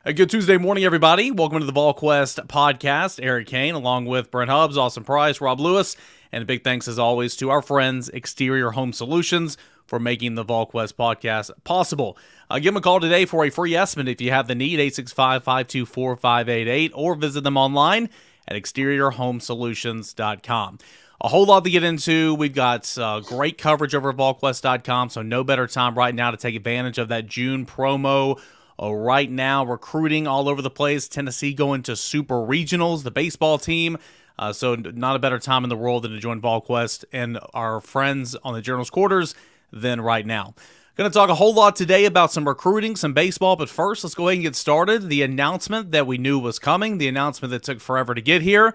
A good Tuesday morning, everybody. Welcome to the Volquest podcast. Eric Kane, along with Brent Hubbs, Austin Price, Rob Lewis, and a big thanks, as always, to our friends, Exterior Home Solutions, for making the Volquest podcast possible. Give them a call today for a free estimate if you have the need, 865-524-5888, or visit them online at exteriorhomesolutions.com. A whole lot to get into. We've got great coverage over at Volquest.com, so no better time right now to take advantage of that June promo. Right now, recruiting all over the place. Tennessee going to super regionals, the baseball team. So not a better time in the world than to join Volquest and our friends on the Journal's Quarters than right now. Going to talk a whole lot today about some recruiting, some baseball, but first, let's go ahead and get started. The announcement that we knew was coming, the announcement that took forever to get here,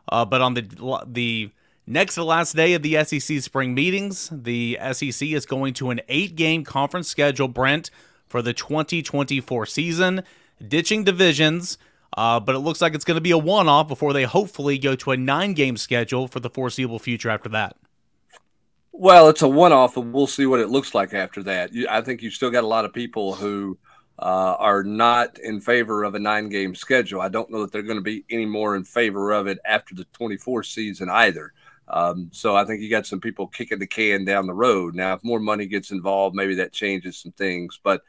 but on the next to last day of the SEC spring meetings, the SEC is going to an 8-game conference schedule, Brent, for the 2024 season, ditching divisions, but it looks like it's going to be a one-off before they hopefully go to a 9-game schedule for the foreseeable future after that. Well, it's a one-off, and we'll see what it looks like after that. I think you've still got a lot of people who are not in favor of a 9-game schedule. I don't know that they're going to be any more in favor of it after the 24 season either. So I think you got some people kicking the can down the road. Now, if more money gets involved, maybe that changes some things. But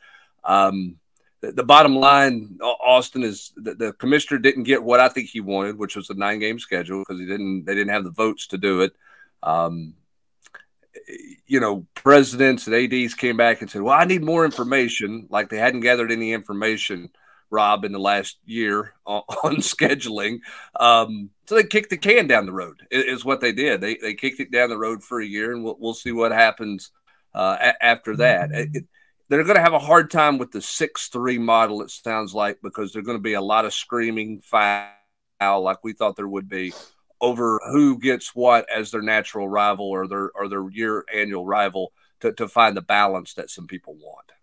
the bottom line, Austin, is the commissioner didn't get what I think he wanted, which was a 9-game schedule, because they didn't have the votes to do it. Presidents and ADs came back and said, well, I need more information, like they hadn't gathered any information, Rob, in the last year on scheduling. So they kicked the can down the road is what they did. They kicked it down the road for a year, and we'll see what happens after that. They're going to have a hard time with the 6-3 model, it sounds like, because there's going to be a lot of screaming foul, like we thought there would be, over who gets what as their natural rival or their year annual rival to find the balance that some people want.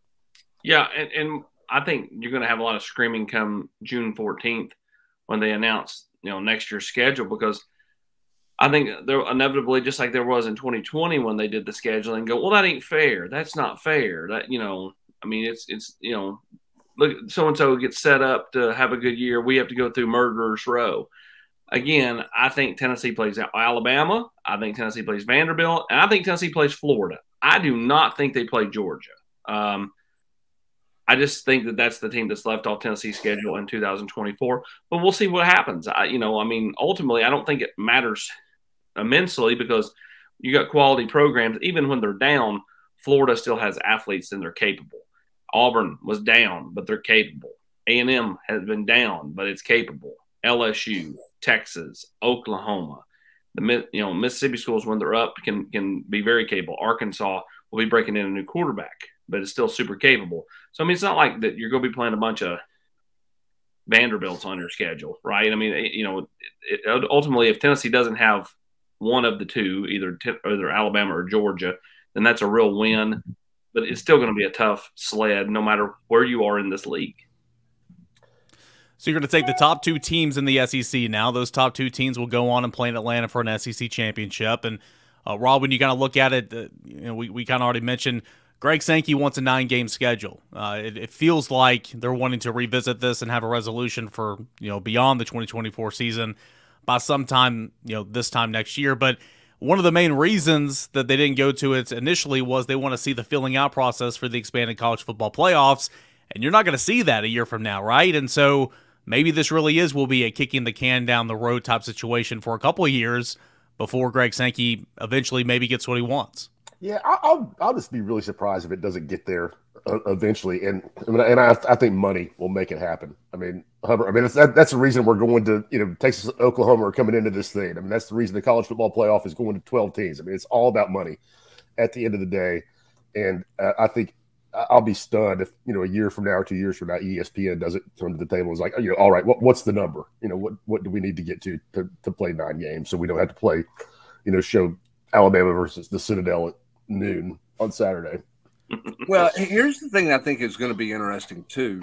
Yeah, and I think you're going to have a lot of screaming come June 14th when they announce, next year's schedule, because I think there inevitably, just like there was in 2020 when they did the scheduling, go, well, that ain't fair. That's not fair. That, it's look, so-and-so gets set up to have a good year. We have to go through murderer's row. Again, I think Tennessee plays Alabama. I think Tennessee plays Vanderbilt. And I think Tennessee plays Florida. I do not think they play Georgia. I just think that that's the team that's left off Tennessee's schedule in 2024. But we'll see what happens. Ultimately, I don't think it matters immensely, because you got quality programs. Even when they're down, Florida still has athletes and they're capable. Auburn was down, but they're capable. A&M has been down, but it's capable. LSU, Texas, Oklahoma, Mississippi schools, when they're up, can be very capable. Arkansas will be breaking in a new quarterback, but it's still super capable. So, it's not like that you're going to be playing a bunch of Vanderbilts on your schedule, right? Ultimately, if Tennessee doesn't have one of the two, either Alabama or Georgia, then that's a real win. But it's still going to be a tough sled no matter where you are in this league. So you're going to take the top 2 teams in the SEC now. Those top 2 teams will go on and play in Atlanta for an SEC championship. And, Rob, when you kind of look at it, we kind of already mentioned Greg Sankey wants a 9-game schedule. It feels like they're wanting to revisit this and have a resolution for, beyond the 2024 season by sometime, this time next year. But one of the main reasons that they didn't go to it initially was they want to see the filling out process for the expanded college football playoffs. And you're not going to see that a year from now, right? And so maybe this really will be a kicking the can down the road type situation for a couple of years before Greg Sankey eventually maybe gets what he wants. Yeah, I'll just be really surprised if it doesn't get there eventually, and I think money will make it happen. That's the reason we're going to Texas, Oklahoma are coming into this thing. That's the reason the college football playoff is going to 12 teams. It's all about money at the end of the day, and I think I'll be stunned if a year from now or 2 years from now ESPN doesn't turn to the table and is like, all right, what's the number? What do we need to get to play 9 games so we don't have to play show Alabama versus the Citadel at noon on Saturday. Well, here's the thing I think is going to be interesting too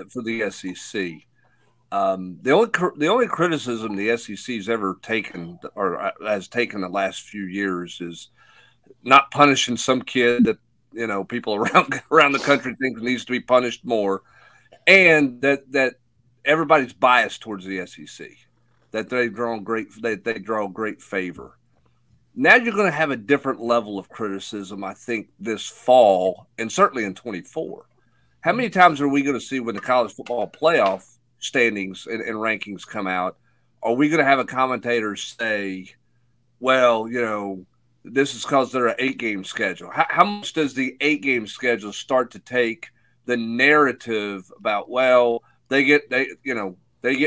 for the SEC. The only criticism the SEC has ever taken or has taken the last few years is not punishing some kid that people around the country think needs to be punished more, and that everybody's biased towards the SEC, that they draw great favor. Now you're going to have a different level of criticism, I think, this fall, and certainly in 24. How many times are we going to see when the college football playoff standings and rankings come out? Are we going to have a commentator say, well, you know, this is because they're an 8-game schedule? How much does the 8-game schedule start to take the narrative about, well, they get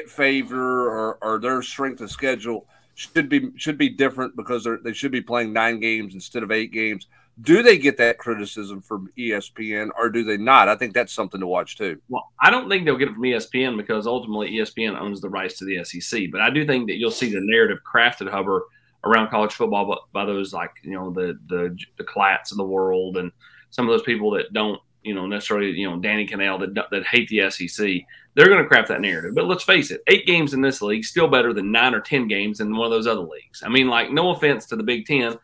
favor, or their strength of schedule should be different because they should be playing 9 games instead of 8 games? Do they get that criticism from ESPN, or do they not? I think that's something to watch too. Well, I don't think they'll get it from ESPN because ultimately ESPN owns the rights to the SEC. But I do think that you'll see the narrative crafted, Hubbard, around college football by those like, you know, the Clatts of the world and some of those people that don't, you know, necessarily, you know, Danny Cannell that hate the SEC. They're going to craft that narrative. But let's face it, 8 games in this league still better than 9 or 10 games in one of those other leagues. I mean, like, no offense to the Big Ten.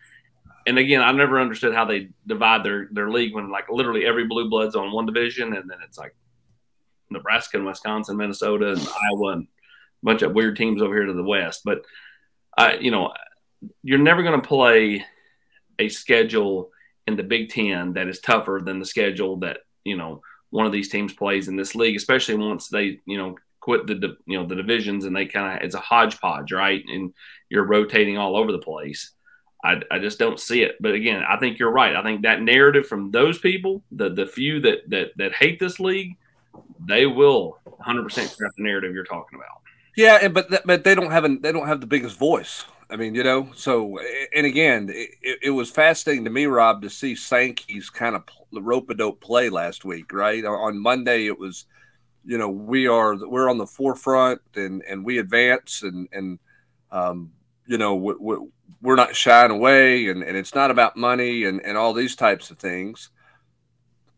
And again, I never understood how they divide their league when like literally every blue blood's on one division, and then it's like Nebraska and Wisconsin, Minnesota, and Iowa, and a bunch of weird teams over here to the west. But you know, you're never going to play a schedule in the Big Ten that is tougher than the schedule that, you know, one of these teams plays in this league, especially once they, you know, quit the divisions and they kind of, it's a hodgepodge, right? And you're rotating all over the place. I just don't see it. But again, I think you're right. I think that narrative from those people, the few that hate this league, they will 100% craft the narrative you're talking about. Yeah, but they don't have the biggest voice. I mean, you know. So, and again, it was fascinating to me, Rob, to see Sankey's kind of rope-a-dope play last week. Right on Monday, it was, you know, we're on the forefront and we advance and you know, we're not shying away, and it's not about money and all these types of things.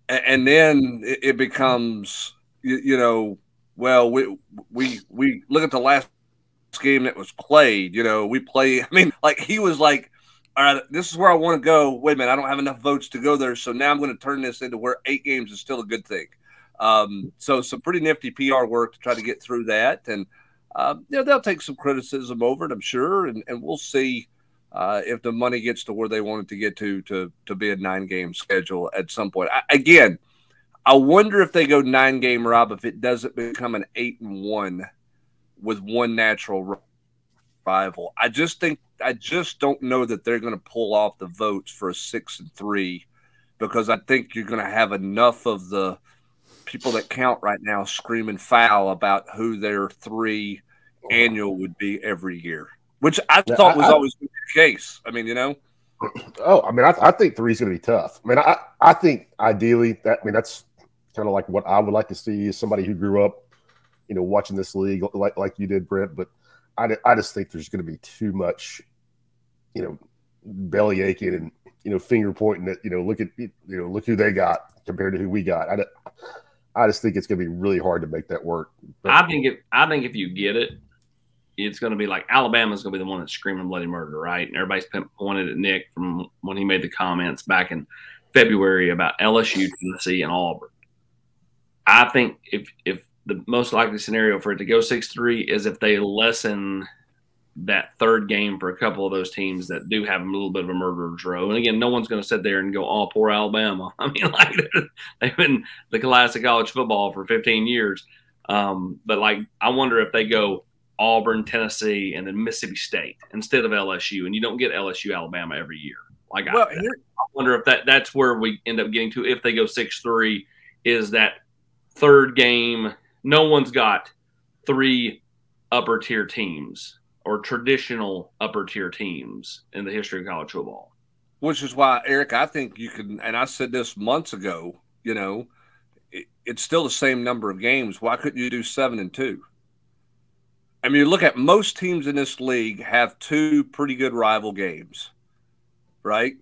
And then it becomes, you know, well, we look at the last game that was played. You know, we play. I mean, like, he was like, all right, this is where I want to go. Wait a minute, I don't have enough votes to go there, so now I'm going to turn this into where 8 games is still a good thing. So some pretty nifty PR work to try to get through that, and you know, they'll take some criticism over it, I'm sure, and we'll see if the money gets to where they want it to get to be a 9-game schedule at some point. Again, I wonder if they go 9-game, Rob, if it doesn't become an 8-1 with one natural rival. I just don't know that they're going to pull off the votes for a 6-3, because I think you're going to have enough of the people that count right now screaming foul about who their 3 annual would be every year, which I thought was always the case. I mean, you know. Oh, I mean, I think 3 is going to be tough. I mean, I think ideally that's kind of like what I would like to see as somebody who grew up, you know, watching this league like you did, Brent. But I just think there's going to be too much, you know, belly aching and, you know, finger pointing at, you know, look who they got compared to who we got. I just think it's going to be really hard to make that work. But I think if you get it, it's going to be like Alabama's going to be the one that's screaming bloody murder, right? And everybody's pointed at Nick from when he made the comments back in February about LSU, Tennessee, and Auburn. I think if the most likely scenario for it to go 6-3 is if they lessen that 3rd game for a couple of those teams that do have a little bit of a murderer's row. And again, no one's going to sit there and go, oh, poor Alabama. I mean, like, they've been the class of college football for 15 years. But like, I wonder if they go Auburn, Tennessee, and then Mississippi State instead of LSU, and you don't get LSU, Alabama every year. Like, well, I wonder if that's where we end up getting to if they go 6-3, is that 3rd game. No one's got 3 upper tier teams or traditional upper tier teams in the history of college football. Which is why, Eric, I think you can, and I said this months ago, you know, it's still the same number of games. Why couldn't you do 7-2? I mean, you look at most teams in this league have 2 pretty good rival games, right?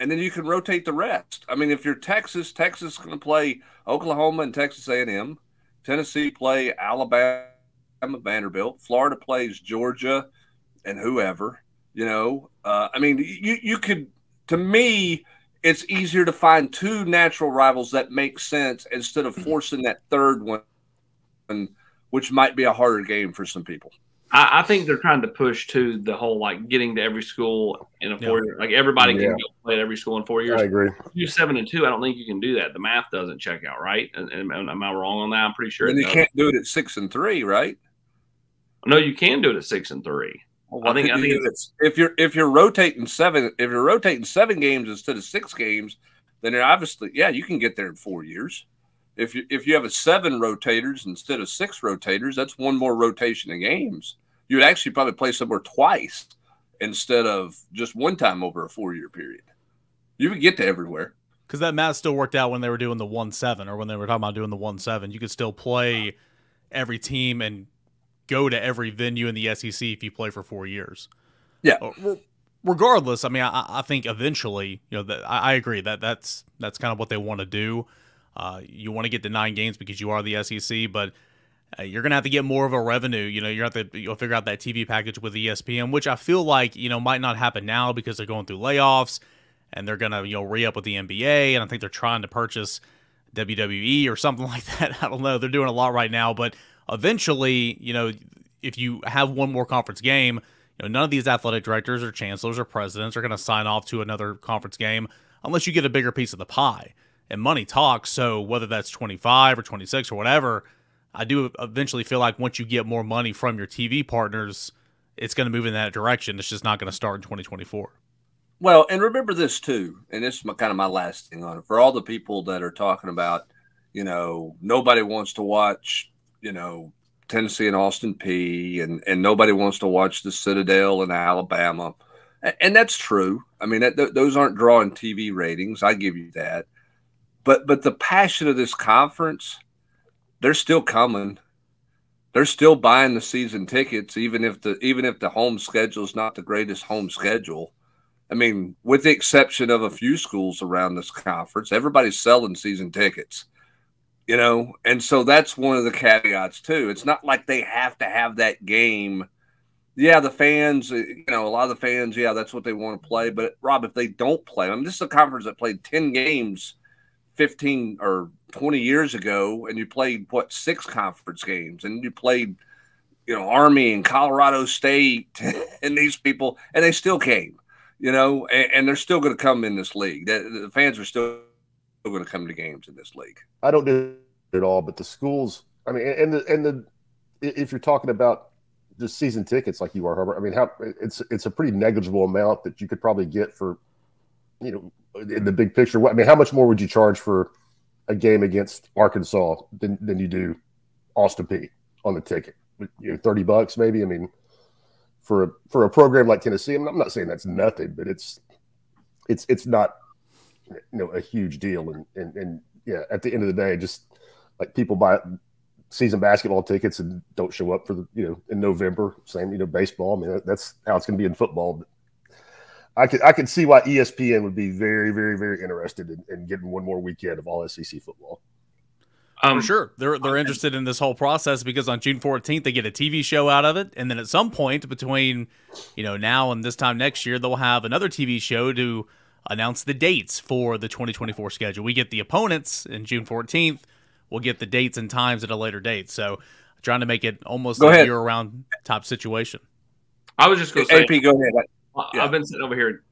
And then you can rotate the rest. I mean, if you're Texas is going to play Oklahoma and Texas A&M. Tennessee play Alabama, Vanderbilt. Florida plays Georgia and whoever, you know. I mean, you could, to me, it's easier to find 2 natural rivals that make sense instead of forcing that 3rd one which might be a harder game for some people. I think they're trying to push to the whole like getting to every school in a 4 year. Like everybody can go play at every school in 4 years. I agree. If you do 7 and 2, I don't think you can do that. The math doesn't check out, right? And am I wrong on that? I'm pretty sure. And you can't do it at 6 and 3, right? No, you can do it at 6 and 3. Well, I think if you're rotating 7 games instead of 6 games, then you're obviously you can get there in 4 years. If you have a 7 rotators instead of 6 rotators, that's one more rotation of games. You would actually probably play somewhere twice instead of just one time over a 4-year period. You would get to everywhere. Because that math still worked out when they were doing the 1-7 or when they were talking about doing the 1-7. You could still play every team and go to every venue in the SEC if you play for 4 years. Yeah. Regardless, I mean, I think eventually, I agree that's kind of what they want to do. You want to get to 9 games because you are the SEC, but you're gonna have to get more of a revenue. You'll figure out that TV package with ESPN, which I feel like might not happen now because they're going through layoffs and they're gonna re-up with the NBA, and I think they're trying to purchase WWE or something like that. I don't know. They're doing a lot right now, but eventually, if you have one more conference game, none of these athletic directors or chancellors or presidents are gonna sign off to another conference game unless you get a bigger piece of the pie. And money talks. So whether that's 25 or 26 or whatever, I do eventually feel like once you get more money from your TV partners, it's going to move in that direction. It's just not going to start in 2024. Well, and remember this too, and this is kind of my last thing on it. For all the people that are talking about, nobody wants to watch, Tennessee and Austin P, and nobody wants to watch the Citadel and Alabama. And that's true. I mean, those aren't drawing TV ratings. I give you that. But the passion of this conference, they're still coming. They're still buying the season tickets, even if the home schedule is not the greatest home schedule. I mean, with the exception of a few schools around this conference, everybody's selling season tickets. And so that's one of the caveats too. It's not like they have to have that game. Yeah, the fans, a lot of the fans, that's what they want to play. But Rob, if they don't play, I mean, this is a conference that played 10 games 15 or 20 years ago, and you played 6 conference games, and you played Army and Colorado State and these people, and they still came, and they're still going to come in this league. The fans are still going to come to games in this league. I don't do it at all, but the schools, I mean, and if you're talking about just season tickets like you are, Herbert, I mean, it's a pretty negligible amount that you could probably get for, in the big picture. I mean, how much more would you charge for a game against Arkansas than you do Austin P on the ticket? $30 maybe. I mean, for a program like Tennessee, I'm not saying that's nothing, but it's not a huge deal. And at the end of the day, just like people buy season basketball tickets and don't show up for in November. Same baseball. I mean, that's how it's going to be in football. But I could see why ESPN would be very, very, very interested in getting one more weekend of all SEC football. For sure. They're interested in this whole process because on June 14th, they get a TV show out of it. And then at some point between, now and this time next year, they'll have another TV show to announce the dates for the 2024 schedule. We get the opponents in June 14th. We'll get the dates and times at a later date. So trying to make it almost a year-round type situation. I was just going to say, AP, go ahead. I've been sitting over here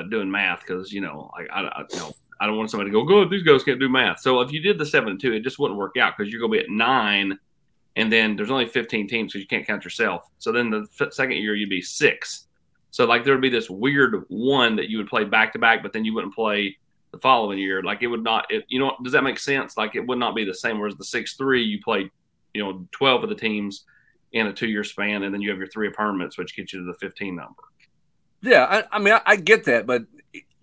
doing math because I don't want somebody to go, these guys can't do math. So if you did the 7-2, it just wouldn't work out because you're going to be at 9, and then there's only 15 teams, so you can't count yourself. So then the second year you'd be 6. So like there would be this weird one that you would play back to back, but then you wouldn't play the following year. Like it would not. Does that make sense? Like it would not be the same. Whereas the 6-3, you played 12 of the teams in a 2-year span, and then you have your 3 appointments, which gets you to the 15 number. Yeah, I mean, I get that, but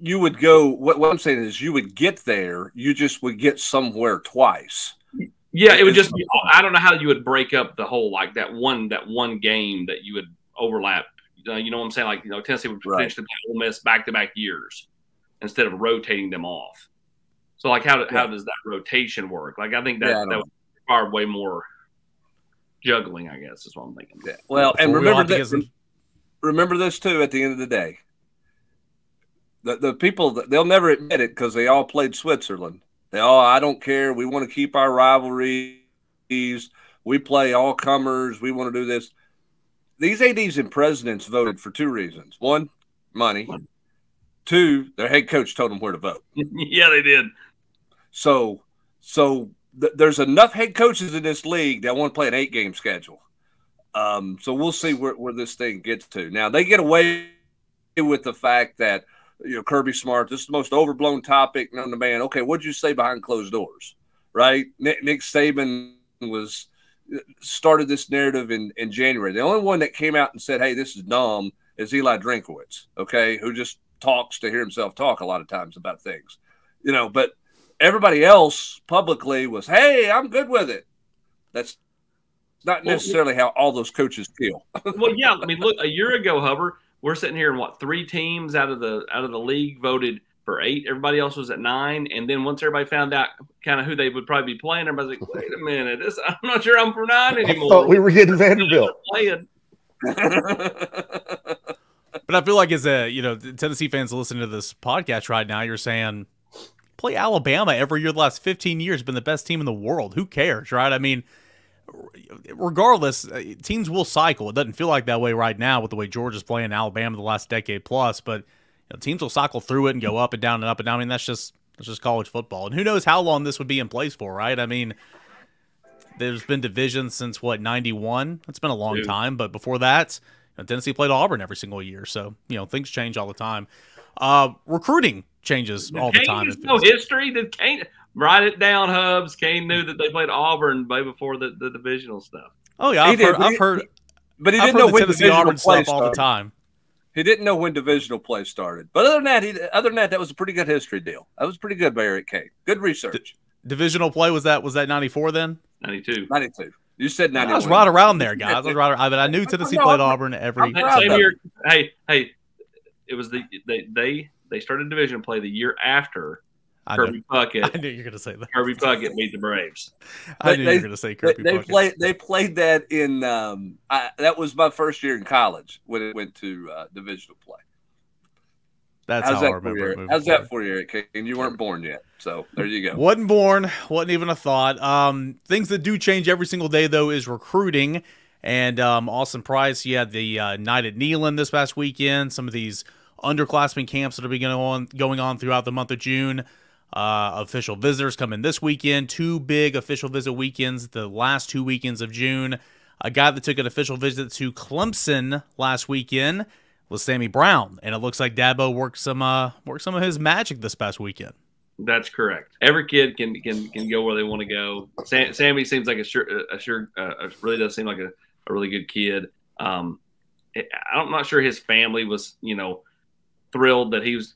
you would go. What I'm saying is, you would get there. You just would get somewhere twice. Yeah, it would just be. I don't know how you would break up the whole like that one game that you would overlap. You know what I'm saying? Like Tennessee would potentially play Ole Miss back-to-back years instead of rotating them off. So like, how does that rotation work? Like I think that would require way more juggling. I guess is what I'm thinking. Yeah. Well, and remember this too. At the end of the day, the people they'll never admit it because they all played Switzerland. I don't care. We want to keep our rivalries. we play all comers. We want to do this. These ADs and presidents voted for two reasons. One, money. Two, their head coach told them where to vote. Yeah, they did. So there's enough head coaches in this league that want to play an 8-game schedule. So we'll see where this thing gets to. Now, they get away with the fact that, Kirby Smart, this is the most overblown topic known to man. Okay, what'd you say behind closed doors, right? Nick Saban started this narrative in January. The only one that came out and said, hey, this is dumb, is Eli Drinkowitz, okay, who just talks to hear himself talk a lot of times about things. But everybody else publicly was, hey, I'm good with it. That's not necessarily how all those coaches feel. Well, yeah. I mean, look, a year ago, Hubbard, we're sitting here and 3 teams out of the league voted for 8. Everybody else was at 9. And then once everybody found out kind of who they would probably be playing, everybody's like, wait a minute, I'm not sure I'm for 9 anymore. I thought we were getting Vanderbilt. But I feel like as Tennessee fans listening to this podcast right now, you're saying, play Alabama every year the last 15 years, been the best team in the world. Who cares, right? I mean, regardless, teams will cycle. It doesn't feel like that way right now with the way Georgia's playing Alabama the last decade plus, but teams will cycle through it and go up and down and up and down. I mean, that's just college football. And who knows how long this would be in place for, right? I mean, there's been divisions since, 91? It's been a long time, but before that, Tennessee played Auburn every single year. So, things change all the time. Recruiting changes all the time. There's no history. Did Kane write it down, Hubs? Kane knew that they played Auburn way before the divisional stuff. Oh yeah, I've heard. But he didn't know when Tennessee Auburn play stuff all the time. He didn't know when divisional play started. But other than that, that was a pretty good history deal. That was pretty good by Eric Kane. Good research. Divisional play was that 94 then? 92. 92. You said 91. I was right around there, guys. I knew Tennessee played Auburn every. Same year. Hey, it was they started division play the year after Kirby Puckett. I knew you were going to say that. Kirby Puckett beat the Braves. I knew you were going to say Kirby Puckett. They played that in that was my first year in college when it went to divisional play. That's how I remember it. How's that for you, Eric? And you weren't born yet, so there you go. Wasn't born. Wasn't even a thought. Things that do change every single day, though, is recruiting. And Austin Price, he had the night at Neyland this past weekend. Some of these underclassmen camps that are going on throughout the month of June. Official visitors come in this weekend. 2 big official visit weekends the last 2 weekends of June. A guy that took an official visit to Clemson last weekend was Sammy Brown, and it looks like Dabo worked some of his magic this past weekend. That's correct. Every kid can go where they want to go. Sammy seems like really does seem like a really good kid. I'm not sure his family was thrilled that he was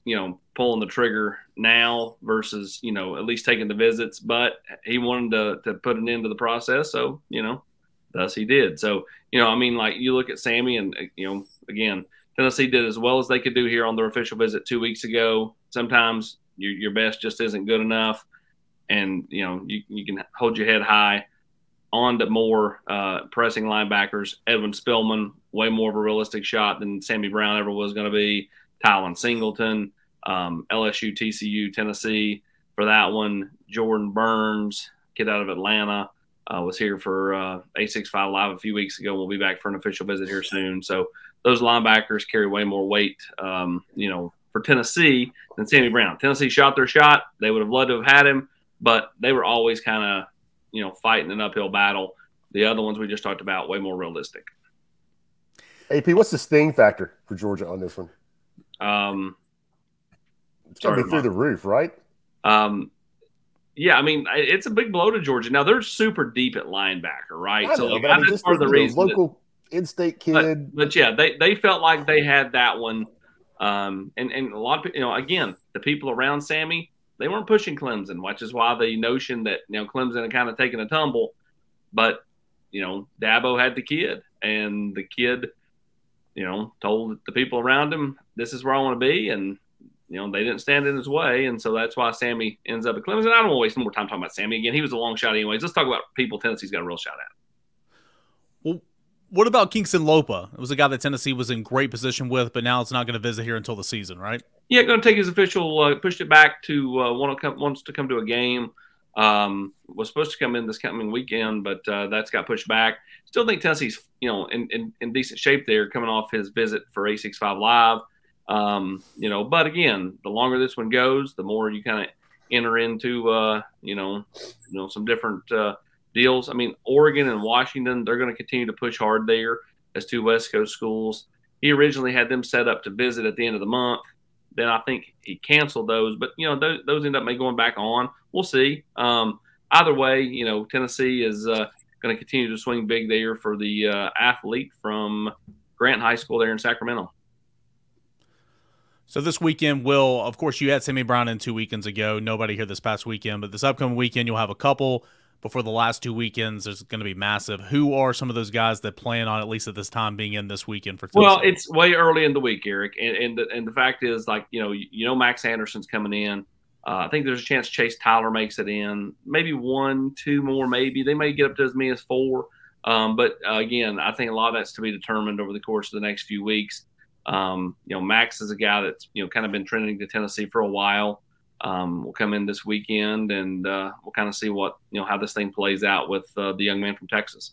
pulling the trigger now versus at least taking the visits, but he wanted to put an end to the process, so thus he did. So I mean, like, you look at Sammy and again, Tennessee did as well as they could do here on their official visit 2 weeks ago. Sometimes your best just isn't good enough, and you can hold your head high. On to more pressing linebackers. Edwin Spillman, way more of a realistic shot than Sammy Brown ever was going to be. Tylen Singleton, LSU, TCU, Tennessee for that one. Jordan Burns, kid out of Atlanta, was here for A65 Live a few weeks ago. We'll be back for an official visit here soon. So those linebackers carry way more weight, for Tennessee than Sammy Brown. Tennessee shot their shot. They would have loved to have had him, but they were always kind of, fighting an uphill battle. The other ones we just talked about, way more realistic. AP, what's the sting factor for Georgia on this one? It's going to be through the roof, right? Yeah, I mean, it's a big blow to Georgia. Now, they're super deep at linebacker, right? That's part of the reason. Local in-state kid. But yeah, they felt like they had that one. And a lot of people, again, the people around Sammy, they weren't pushing Clemson, which is why the notion that, Clemson had kind of taken a tumble. But, Dabo had the kid, and the kid, told the people around him, this is where I want to be. And, they didn't stand in his way. And so that's why Sammy ends up at Clemson. I don't want to waste more time talking about Sammy. Again, he was a long shot anyways. Let's talk about people Tennessee's got a real shot at. Well, what about Kingston Lopa? It was a guy that Tennessee was in great position with, but now it's not going to visit here until the season, right? Yeah, going to take his official, pushed it back to wants to come to a game. Was supposed to come in this coming weekend, but that's got pushed back. Still think Tennessee's, in decent shape there, coming off his visit for A65 Live. But again, the longer this one goes, the more you kind of enter into, some different deals. I mean, Oregon and Washington, they're going to continue to push hard there as two West Coast schools. He originally had them set up to visit at the end of the month. Then I think he canceled those, but those end up going back on. We'll see. Either way, Tennessee is going to continue to swing big there for the athlete from Grant High School there in Sacramento. So this weekend of course, you had Sammy Brown in 2 weekends ago. Nobody here this past weekend, but this upcoming weekend you'll have a couple. Before the last 2 weekends, there's going to be massive. Who are some of those guys that plan on, at least at this time, being in this weekend for Tennessee? Well, it's way early in the week, Eric, and the fact is, Max Anderson's coming in. I think there's a chance Chase Tyler makes it in. Maybe 1, 2 more, maybe. They may get up to as many as 4. But again, I think a lot of that's to be determined over the course of the next few weeks. Max is a guy that's kind of been trending to Tennessee for a while. We'll come in this weekend, and we'll kind of see what how this thing plays out with the young man from Texas.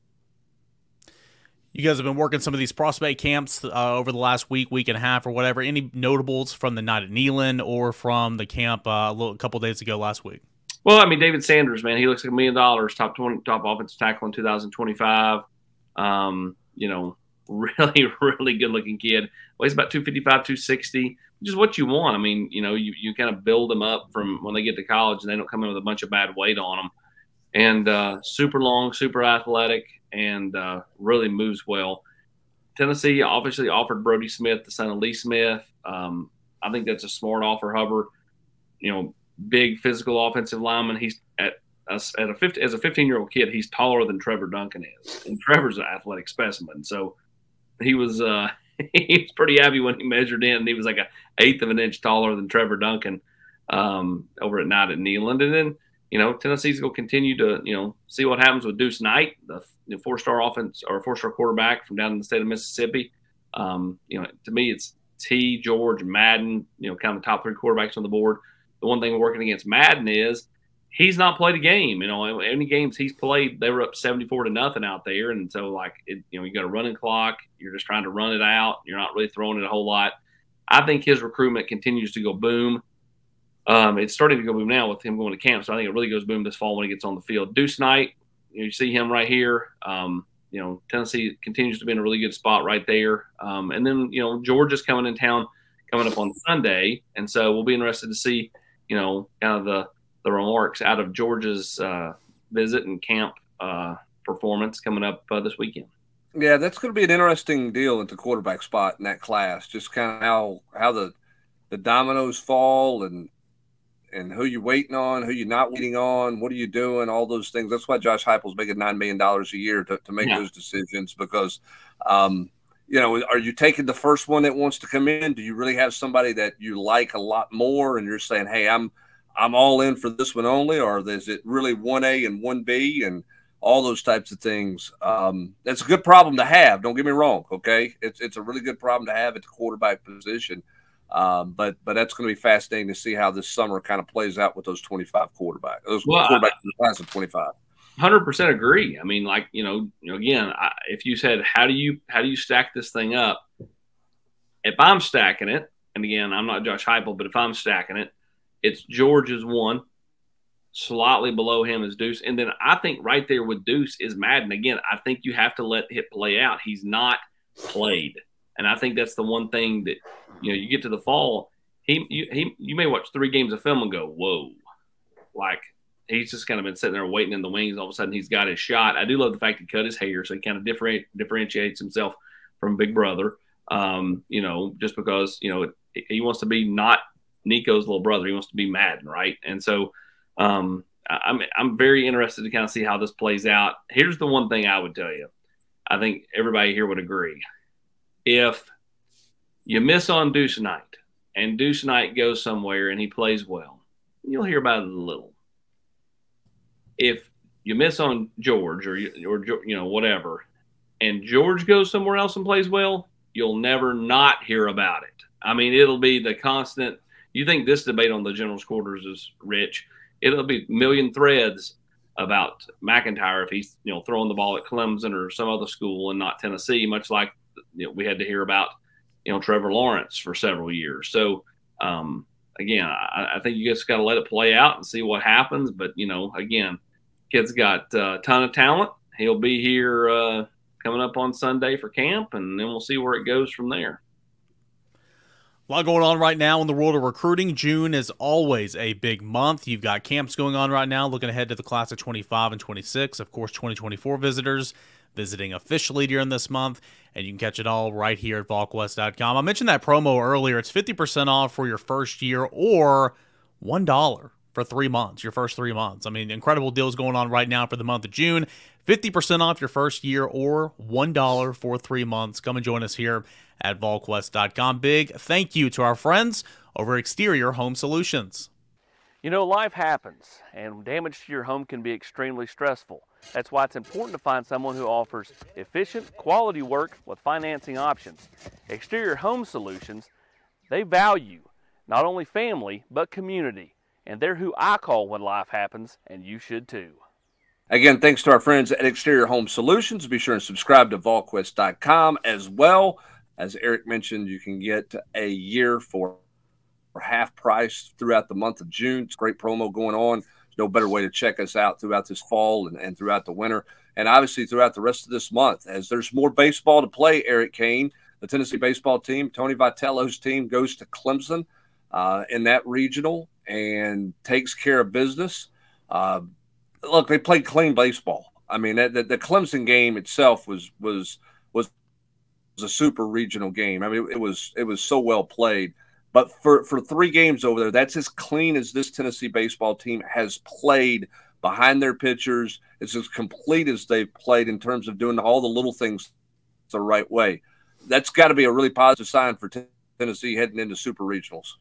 You guys have been working some of these prospect camps over the last week and a half or whatever. Any notables from the night at Neyland or from the camp a couple days ago last week? Well, I mean, David Sanders, man, he looks like $1 million, top offensive tackle in 2025. Really, really good looking kid. Weighs about 255, 260, which is what you want. I mean, you kind of build them up from when they get to college and they don't come in with a bunch of bad weight on them. And super long, super athletic, and really moves well. Tennessee obviously offered Brody Smith, the son of Lee Smith. I think that's a smart offer, Hubbard. Big physical offensive lineman. He's as a 15-year-old kid, he's taller than Trevor Duncan is, and Trevor's an athletic specimen. So he was pretty happy when he measured in. He was like 1/8 of an inch taller than Trevor Duncan over at night at Neyland. And then Tennessee's going to continue to see what happens with Deuce Knight, the 4-star offense or 4-star quarterback from down in the state of Mississippi. To me, it's T, George, Madden. Kind of the top 3 quarterbacks on the board. The one thing we're working against Madden is he's not played a game. Any games he's played, they were up 74-0 out there. And so, you got a running clock. You're just trying to run it out. You're not really throwing it a whole lot. I think his recruitment continues to go boom. It's starting to go boom now with him going to camp. So I think it really goes boom this fall when he gets on the field. Deuce Knight, you see him right here. Tennessee continues to be in a really good spot right there. And then, Georgia's coming up on Sunday. And so we'll be interested to see, kind of the remarks out of Georgia's visit and camp performance coming up this weekend. Yeah, that's going to be an interesting deal at the quarterback spot in that class. Just kind of how the dominoes fall and who you're waiting on, who you're not waiting on, what are you doing, all those things. That's why Josh Heupel's making $9 million a year to make those decisions because, are you taking the first one that wants to come in? Do you really have somebody that you like a lot more and you're saying, hey, I'm all in for this one only, or is it really 1A and 1B and all those types of things? That's a good problem to have. Don't get me wrong. Okay. It's a really good problem to have at the quarterback position. But that's going to be fascinating to see how this summer kind of plays out with those 25 quarterbacks, quarterbacks in the class of 25. 100% agree. I mean, again, if you said, how do you stack this thing up? If I'm stacking it, and again, I'm not Josh Heupel, but if I'm stacking it, it's George is 1, slightly below him is Deuce. And then I think right there with Deuce is Madden. Again, I think you have to let it play out. He's not played. And I think that's the one thing that, you get to the fall, you may watch 3 games of film and go, whoa. He's just kind of been sitting there waiting in the wings. All of a sudden he's got his shot. I do love the fact he cut his hair, so he kind of differentiates himself from Big Brother. Just because, he wants to be not Nico's little brother. He wants to be Madden, right? And so I'm very interested to kind of see how this plays out. Here's the one thing I would tell you. I think everybody here would agree. If you miss on Deuce Knight and Deuce Knight goes somewhere and he plays well, you'll hear about it a little. If you miss on George or whatever, and George goes somewhere else and plays well, you'll never not hear about it. I mean, it'll be the constant. You think this debate on the general's quarters is rich. it'll be a million threads about McIntyre if he's throwing the ball at Clemson or some other school and not Tennessee, much like we had to hear about Trevor Lawrence for several years. So again, I think you just got to let it play out and see what happens. But again, kid's got a ton of talent. He'll be here coming up on Sunday for camp, and then we'll see where it goes from there. A lot going on right now in the world of recruiting. June is always a big month. You've got camps going on right now, looking ahead to the class of 25 and 26. Of course, 2024 visitors visiting officially during this month, and you can catch it all right here at Volquest.com. I mentioned that promo earlier. It's 50% off for your first year or $1 for 3 months, your first 3 months. I mean, incredible deals going on right now for the month of June. 50% off your first year or $1 for 3 months. Come and join us here at Volquest.com. Big thank you to our friends over at Exterior Home Solutions. Life happens, and damage to your home can be extremely stressful. That's why it's important to find someone who offers efficient, quality work with financing options. Exterior Home Solutions, they value not only family, but community. And they're who I call when life happens, and you should too. Again, thanks to our friends at Exterior Home Solutions. Be sure and subscribe to Volquest.com as well. As Eric mentioned, you can get a year for half price throughout the month of June. It's a great promo going on. There's no better way to check us out throughout this fall and throughout the winter. And obviously throughout the rest of this month, as there's more baseball to play, Eric Kane, the Tennessee baseball team, Tony Vitello's team goes to Clemson in that regional and takes care of business. Look, they played clean baseball. I mean, the Clemson game itself was a super regional game. I mean, it was so well played. But for 3 games over there, that's as clean as this Tennessee baseball team has played behind their pitchers. It's as complete as they've played in terms of doing all the little things the right way. That's got to be a really positive sign for Tennessee heading into super regionals.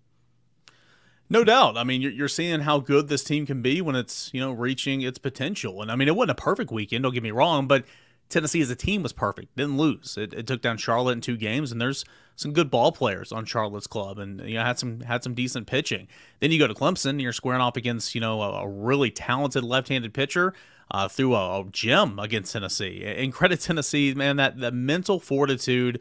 No doubt. I mean, you're seeing how good this team can be when it's, reaching its potential. And I mean, it wasn't a perfect weekend, don't get me wrong, but Tennessee as a team was perfect. Didn't lose. It took down Charlotte in 2 games, and there's some good ball players on Charlotte's club, and had some decent pitching. Then you go to Clemson, and you're squaring off against a really talented left-handed pitcher through a gem against Tennessee. And credit Tennessee, man, that mental fortitude.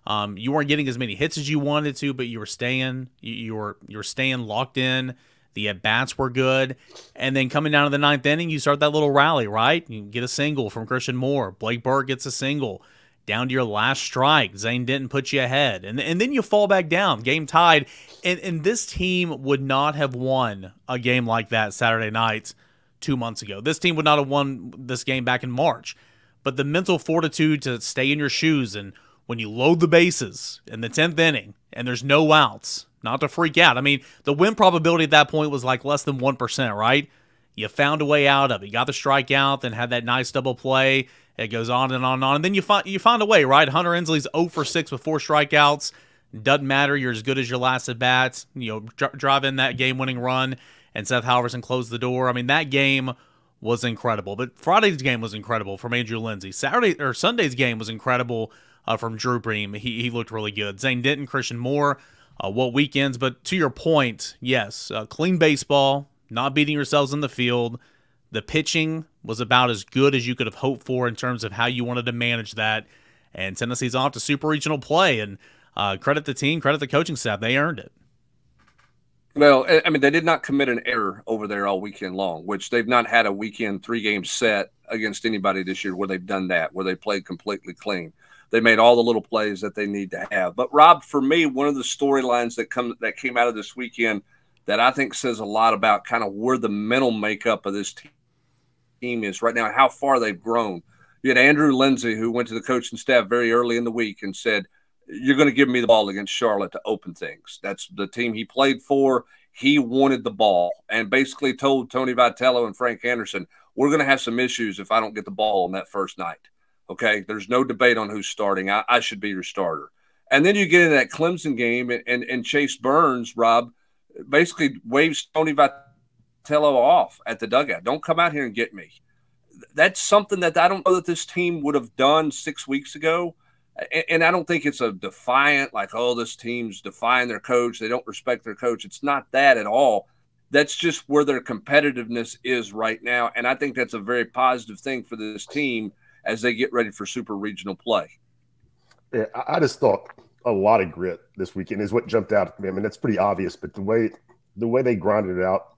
You weren't getting as many hits as you wanted to, but you were staying. You were staying locked in. The at-bats were good. And then coming down to the 9th inning, you start that little rally, right? You get a single from Christian Moore. Blake Burke gets a single. Down to your last strike, Zane Denton puts you ahead. And then you fall back down, game tied. And this team would not have won a game like that Saturday night 2 months ago. This team would not have won this game back in March. But the mental fortitude to stay in your shoes, and when you load the bases in the 10th inning and there's no outs, not to freak out. I mean, the win probability at that point was like less than 1%, right? You found a way out of it. You got the strikeout, then had that nice double play. It goes on and on and on. And then you find a way, right? Hunter Ensley's 0 for 6 with 4 strikeouts. Doesn't matter. You're as good as your last at-bats. Drive in that game-winning run, and Seth Halverson closed the door. I mean, that game was incredible. But Friday's game was incredible from Andrew Lindsay. Sunday's game was incredible from Drew Bream. He looked really good. Zane Denton, Christian Moore, what weekends. But to your point, yes, clean baseball, not beating yourselves in the field. The pitching was about as good as you could have hoped for in terms of how you wanted to manage that. And Tennessee's off to super regional play. And credit the team, credit the coaching staff. They earned it. Well, I mean, they did not commit an error over there all weekend long, which they've not had a weekend 3-game set against anybody this year where they've done that, where they played completely clean. They made all the little plays that they need to have. But, Rob, for me, one of the storylines that came out of this weekend that I think says a lot about kind of where the mental makeup of this team is right now and how far they've grown. You had Andrew Lindsay, who went to the coaching staff very early in the week and said, "You're going to give me the ball against Charlotte to open things." That's the team he played for. He wanted the ball and basically told Tony Vitello and Frank Anderson, "We're going to have some issues if I don't get the ball on that first night." Okay, there's no debate on who's starting. I should be your starter. And then you get into that Clemson game, and Chase Burns, Rob, basically waves Tony Vitello off at the dugout. "Don't come out here and get me." That's something that I don't know that this team would have done 6 weeks ago. And I don't think it's a defiant, like, oh, this team's defying their coach. They don't respect their coach. It's not that at all. That's just where their competitiveness is right now. And I think that's a very positive thing for this team as they get ready for super regional play. Yeah, I just thought a lot of grit this weekend is what jumped out at me. I mean, that's pretty obvious, but the way they grinded it out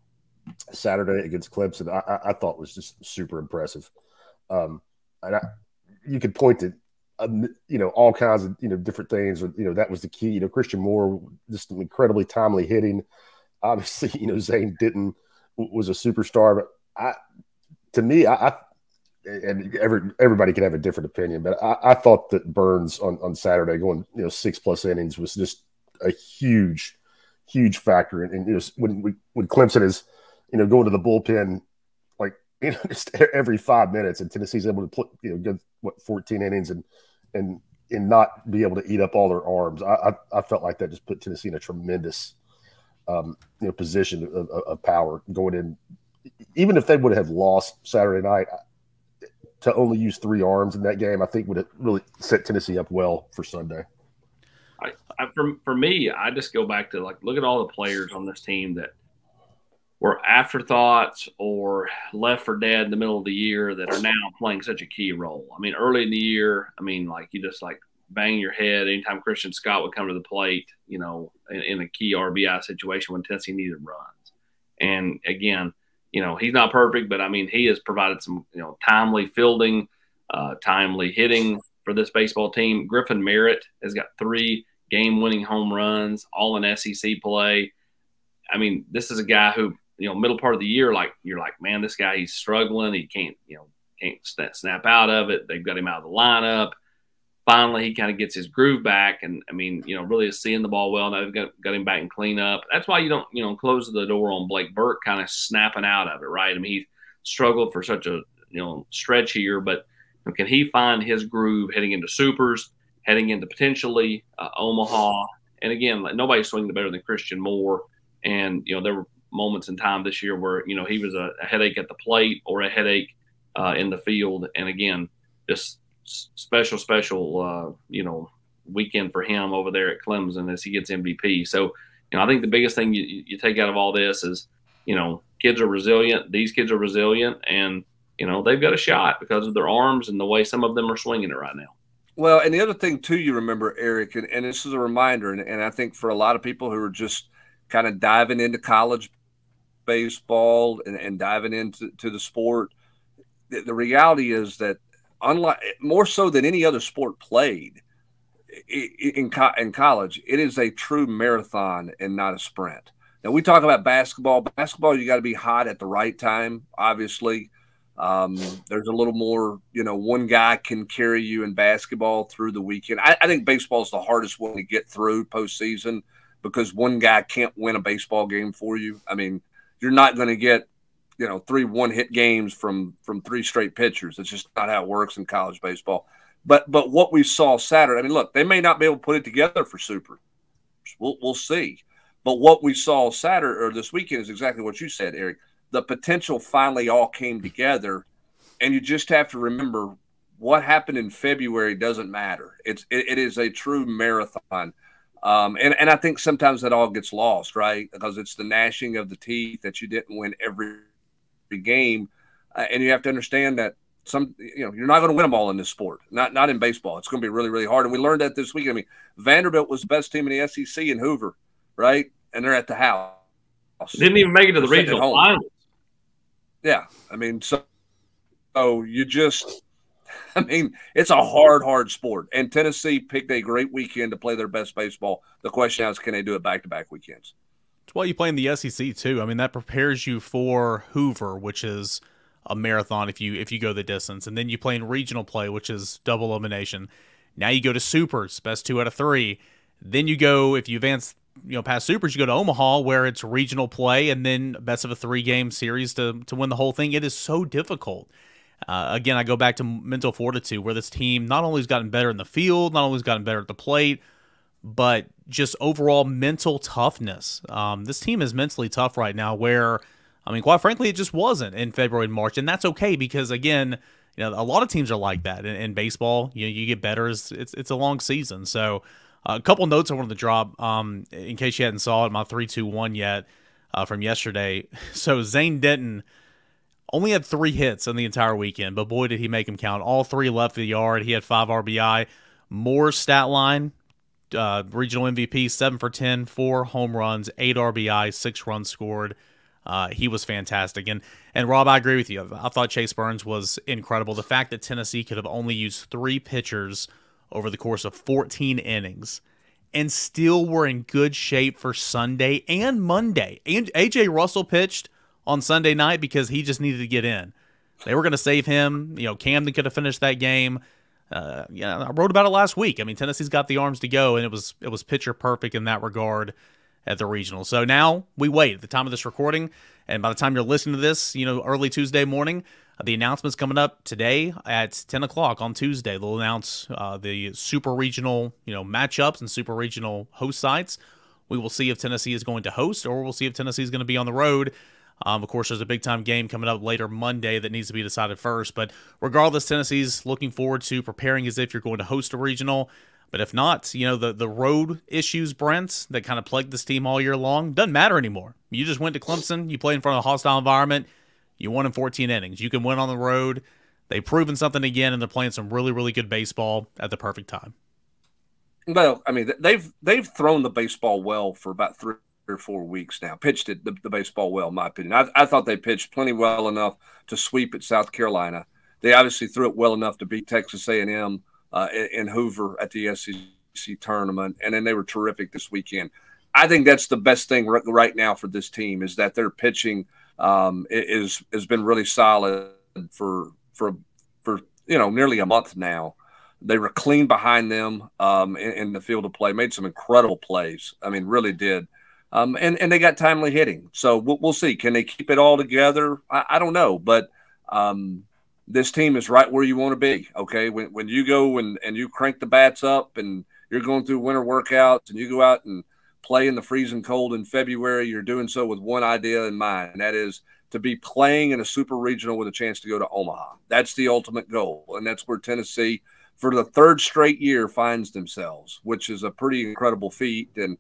Saturday against Clemson, I thought was just super impressive. And you could point to, all kinds of, different things. That was the key. Christian Moore, just incredibly timely hitting. Obviously, Zane Denton was a superstar, but and everybody can have a different opinion, but I thought that Burns on Saturday going 6+ innings was just a huge factor. And when Clemson is going to the bullpen like just every 5 minutes, and Tennessee's able to go 14 innings and not be able to eat up all their arms, I felt like that just put Tennessee in a tremendous position of power going in. Even if they would have lost Saturday night, to only use 3 arms in that game, I think would have really set Tennessee up well for Sunday. For me, I just go back to look at all the players on this team that were afterthoughts or left for dead in the middle of the year that are now playing such a key role. I mean, early in the year, you just bang your head anytime Christian Scott would come to the plate, in a key RBI situation when Tennessee needed runs. And again, he's not perfect, but he has provided some, timely fielding, timely hitting for this baseball team. Griffin Merritt has got 3 game-winning home runs, all in SEC play. This is a guy who, middle part of the year, you're like, man, this guy, he's struggling. He can't snap out of it. They've got him out of the lineup. Finally, he kind of gets his groove back, and really is seeing the ball well. Now they've got him back in cleanup. That's why you don't, close the door on Blake Burke kind of snapping out of it, right? He struggled for such a stretch here, but can he find his groove heading into supers, heading into potentially Omaha? And again, nobody's swinging better than Christian Moore. And there were moments in time this year where he was a headache at the plate or a headache in the field. And again, just special weekend for him over there at Clemson as he gets MVP. So I think the biggest thing you take out of all this is kids are resilient. These kids are resilient, and they've got a shot because of their arms and the way some of them are swinging it right now. Well, and the other thing too, you remember, Eric, and this is a reminder, and I think for a lot of people who are just kind of diving into college baseball and diving into the sport, the reality is that unlike more so than any other sport played in college, it is a true marathon and not a sprint. Now we talk about basketball. Basketball, you got to be hot at the right time. Obviously, there's a little more. One guy can carry you in basketball through the weekend. I think baseball is the hardest one to get through postseason because one guy can't win a baseball game for you. You're not going to get 3 one-hit games from 3 straight pitchers. It's just not how it works in college baseball. But what we saw Saturday, look, they may not be able to put it together for super. We'll see. But what we saw Saturday or this weekend is exactly what you said, Eric. The potential finally all came together, and you just have to remember what happened in February doesn't matter. It is a true marathon. And I think sometimes that all gets lost, right? Because it's the gnashing of the teeth that you didn't win every game, and you have to understand that you're not going to win them all in this sport. Not in baseball. It's going to be really, really hard. And we learned that this weekend. Vanderbilt was the best team in the SEC in Hoover, right? And they're at the house. Didn't even make it to the regional finals. Yeah, so you just, it's a hard sport. And Tennessee picked a great weekend to play their best baseball. The question now is, can they do it back-to-back weekends? It's why you play in the SEC too. That prepares you for Hoover, which is a marathon if you go the distance, and then you play in regional play, which is double elimination. Now you go to supers, best 2 out of 3. Then you go, if you advance, past supers, you go to Omaha where it's regional play, and then best of a 3-game series to win the whole thing. It is so difficult. Again, I go back to mental fortitude, where this team not only has gotten better in the field, not only has gotten better at the plate, but just overall mental toughness. This team is mentally tough right now where, quite frankly, it just wasn't in February and March. And that's okay because, again, a lot of teams are like that. In baseball, you get better as it's a long season. So a couple notes I wanted to drop in case you hadn't saw it, my 3-2-1 yet. from yesterday. So Zane Denton only had 3 hits on the entire weekend, but boy, did he make them count. All 3 left the yard. He had 5 RBI. Moore's stat line, regional MVP, 7 for 10, 4 home runs, 8 RBI, 6 runs scored. He was fantastic. And Rob, I agree with you. I thought Chase Burns was incredible. The fact that Tennessee could have only used 3 pitchers over the course of 14 innings and still were in good shape for Sunday and Monday. And A.J. Russell pitched on Sunday night because he just needed to get in. They were going to save him. Camden could have finished that game. I wrote about it last week. I mean, Tennessee's got the arms to go, and it was pitcher perfect in that regard at the regional. So now we wait at the time of this recording, and by the time you're listening to this, early Tuesday morning, the announcement's coming up today at 10 o'clock on Tuesday. They'll announce the super regional matchups and super regional host sites. We will see if Tennessee is going to host, or we'll see if Tennessee is going to be on the road. Of course, there's a big-time game coming up later Monday that needs to be decided first. But regardless, Tennessee's looking forward to preparing as if you're going to host a regional. But if not, the road issues, Brent, that kind of plagued this team all year long, doesn't matter anymore. You just went to Clemson. You played in front of a hostile environment. You won in 14 innings. You can win on the road. They've proven something again, and they're playing some really, really good baseball at the perfect time. Well, I mean, they've thrown the baseball well for about 3 or 4 weeks now. Pitched it the baseball well, in my opinion. I thought they pitched plenty well enough to sweep at South Carolina. They obviously threw it well enough to beat Texas A&M in Hoover at the SEC tournament, and then they were terrific this weekend. I think that's the best thing right now for this team is that their pitching has been really solid for nearly a month now. They were clean behind them in the field of play, made some incredible plays. I mean, really did. And they got timely hitting. So we'll see. Can they keep it all together? I don't know. But this team is right where you want to be, okay? When you go and you crank the bats up and you're going through winter workouts and you go out and play in the freezing cold in February, you're doing so with one idea in mind, and that is to be playing in a super regional with a chance to go to Omaha. That's the ultimate goal, and that's where Tennessee, for the 3rd straight year, finds themselves, which is a pretty incredible feat, and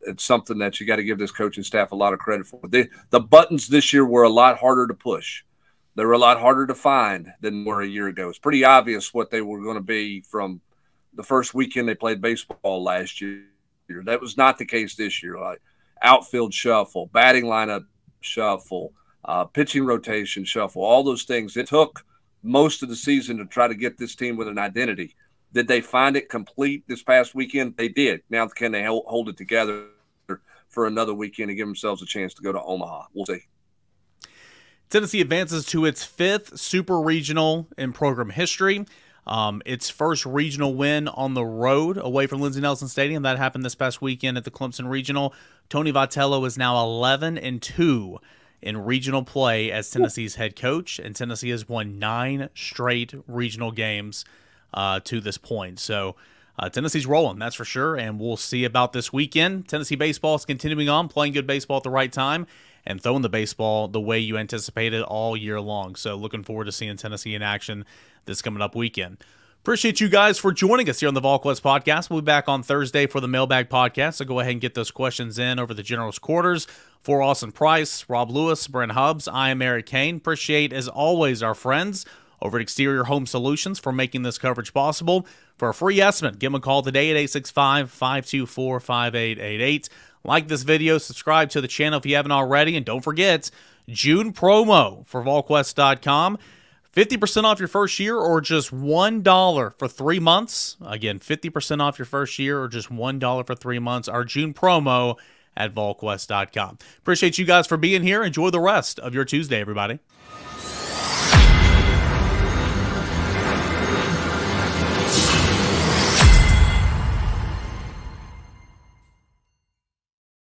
it's something that you got to give this coaching staff a lot of credit for. The buttons this year were a lot harder to push. They were a lot harder to find than they were a year ago. It's pretty obvious what they were going to be from the first weekend they played baseball last year. That was not the case this year. Like outfield shuffle, batting lineup shuffle, pitching rotation shuffle, all those things. It took most of the season to try to get this team with an identity. Did they find it complete this past weekend? They did. Now can they hold it together for another weekend and give themselves a chance to go to Omaha? We'll see. Tennessee advances to its 5th super regional in program history. Its first regional win on the road away from Lindsey Nelson Stadium. That happened this past weekend at the Clemson Regional. Tony Vitello is now 11-2 in regional play as Tennessee's head coach, and Tennessee has won 9 straight regional games to this point. So Tennessee's rolling, that's for sure, and we'll see about this weekend. Tennessee baseball is continuing on, playing good baseball at the right time, and throwing the baseball the way you anticipated all year long. So looking forward to seeing Tennessee in action this coming up weekend. Appreciate you guys for joining us here on the Volquest Podcast. We'll be back on Thursday for the Mailbag Podcast, so go ahead and get those questions in over the General's Quarters. For Austin Price, Rob Lewis, Brent Hubbs, I am Eric Kane. Appreciate, as always, our friends over at Exterior Home Solutions for making this coverage possible. For a free estimate, give them a call today at 865-524-5888. Like this video, subscribe to the channel if you haven't already, and don't forget, June promo for Volquest.com. 50% off your first year or just $1 for 3 months. Again, 50% off your first year or just $1 for 3 months. Our June promo at Volquest.com. Appreciate you guys for being here. Enjoy the rest of your Tuesday, everybody.